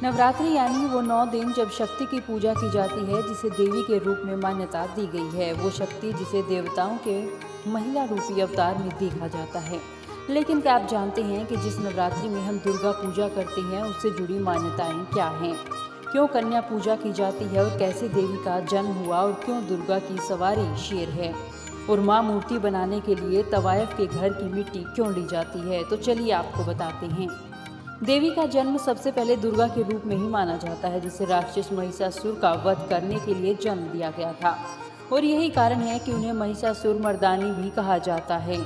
नवरात्रि यानी वो 9 दिन जब शक्ति की पूजा की जाती है, जिसे देवी के रूप में मान्यता दी गई है। वो शक्ति जिसे देवताओं के महिला रूपी अवतार में देखा जाता है। लेकिन क्या आप जानते हैं कि जिस नवरात्रि में हम दुर्गा पूजा करते हैं, उससे जुड़ी मान्यताएं क्या हैं? क्यों कन्या पूजा की जाती है और कैसे देवी का जन्म हुआ और क्यों दुर्गा की सवारी शेर है? और माँ मूर्ति बनाने के लिए तवायफ के घर की मिट्टी क्यों ली जाती है? तो चलिए आपको बताते हैं। देवी का जन्म सबसे पहले दुर्गा के रूप में ही माना जाता है, जिसे राक्षस महिषासुर का वध करने के लिए जन्म दिया गया था। और यही कारण है कि उन्हें महिषासुर मर्दानी भी कहा जाता है।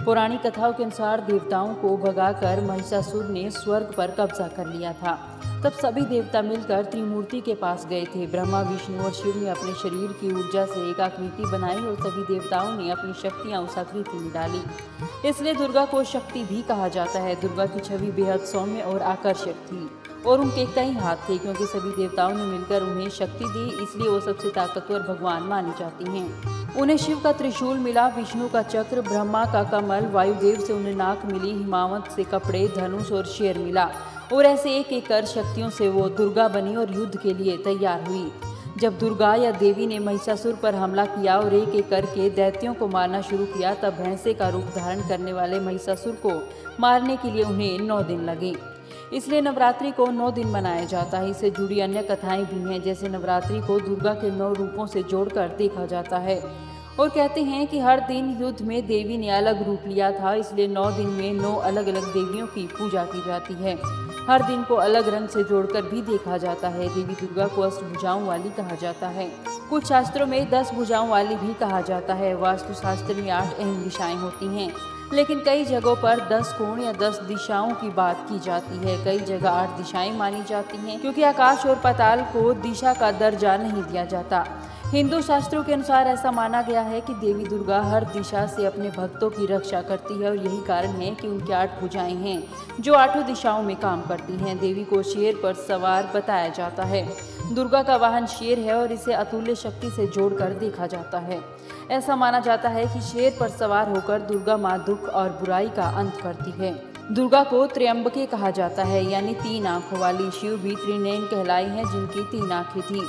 पौराणिक कथाओं के अनुसार देवताओं को भगाकर महिषासुर ने स्वर्ग पर कब्जा कर लिया था। तब सभी देवता मिलकर त्रिमूर्ति के पास गए थे। ब्रह्मा, विष्णु और शिव ने अपने शरीर की ऊर्जा से एक आकृति बनाई और सभी देवताओं ने अपनी शक्तियां उस आकृति में डाली। इसलिए दुर्गा को शक्ति भी कहा जाता है। दुर्गा की छवि बेहद सौम्य और आकर्षक थी और उनके कई हाथ थे। क्योंकि सभी देवताओं ने मिलकर उन्हें शक्ति दी, इसलिए वो सबसे ताकतवर भगवान मानी जाती हैं। उन्हें शिव का त्रिशूल मिला, विष्णु का चक्र, ब्रह्मा का कमल, वायुदेव से उन्हें नाक मिली, हिमावत से कपड़े, धनुष और शेर मिला। और ऐसे एक एक कर शक्तियों से वो दुर्गा बनी और युद्ध के लिए तैयार हुई। जब दुर्गा या देवी ने महिषासुर पर हमला किया और एक एक करके दैत्यों को मारना शुरू किया, तब भैंसे का रूप धारण करने वाले महिषासुर को मारने के लिए उन्हें 9 दिन लगे। इसलिए नवरात्रि को 9 दिन मनाया जाता है। इससे जुड़ी अन्य कथाएं भी हैं, जैसे नवरात्रि को दुर्गा के 9 रूपों से जोड़कर देखा जाता है। और कहते हैं कि हर दिन युद्ध में देवी ने अलग रूप लिया था, इसलिए 9 दिन में 9 अलग अलग देवियों की पूजा की जाती है। हर दिन को अलग रंग से जोड़कर भी देखा जाता है। देवी दुर्गा को अष्टभुजाओं वाली कहा जाता है। कुछ शास्त्रों में 10 भुजाओं वाली भी कहा जाता है। वास्तुशास्त्र में 8 अहम दिशाएं होती हैं, लेकिन कई जगहों पर 10 कोण या 10 दिशाओं की बात की जाती है। कई जगह 8 दिशाएं मानी जाती हैं, क्योंकि आकाश और पाताल को दिशा का दर्जा नहीं दिया जाता। हिंदू शास्त्रों के अनुसार ऐसा माना गया है कि देवी दुर्गा हर दिशा से अपने भक्तों की रक्षा करती है और यही कारण है कि उनकी 8 भुजाएं हैं जो 8 दिशाओं में काम करती हैं। देवी को शेर पर सवार बताया जाता है। दुर्गा का वाहन शेर है और इसे अतुल्य शक्ति से जोड़कर देखा जाता है। ऐसा माना जाता है कि शेर पर सवार होकर दुर्गा माँ दुख और बुराई का अंत करती है। दुर्गा को त्र्यंबके कहा जाता है, यानी 3 आंखों वाली। शिव भी त्रिनयन कहलाई हैं, जिनकी 3 आंखें थी।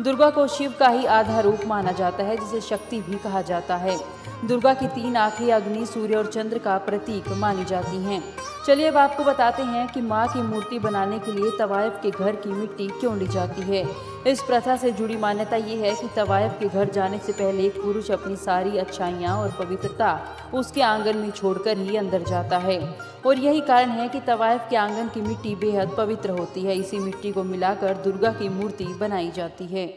दुर्गा को शिव का ही आधा रूप माना जाता है, जिसे शक्ति भी कहा जाता है। दुर्गा की 3 आंखें अग्नि, सूर्य और चंद्र का प्रतीक मानी जाती हैं। चलिए अब आपको बताते हैं कि माँ की मूर्ति बनाने के लिए तवायफ के घर की मिट्टी क्यों ली जाती है। इस प्रथा से जुड़ी मान्यता ये है कि तवायफ के घर जाने से पहले एक पुरुष अपनी सारी अच्छाइयाँ और पवित्रता उसके आंगन में छोड़कर ही अंदर जाता है। और यही कारण है कि तवायफ के आंगन की मिट्टी बेहद पवित्र होती है। इसी मिट्टी को मिलाकर दुर्गा की मूर्ति बनाई जाती है।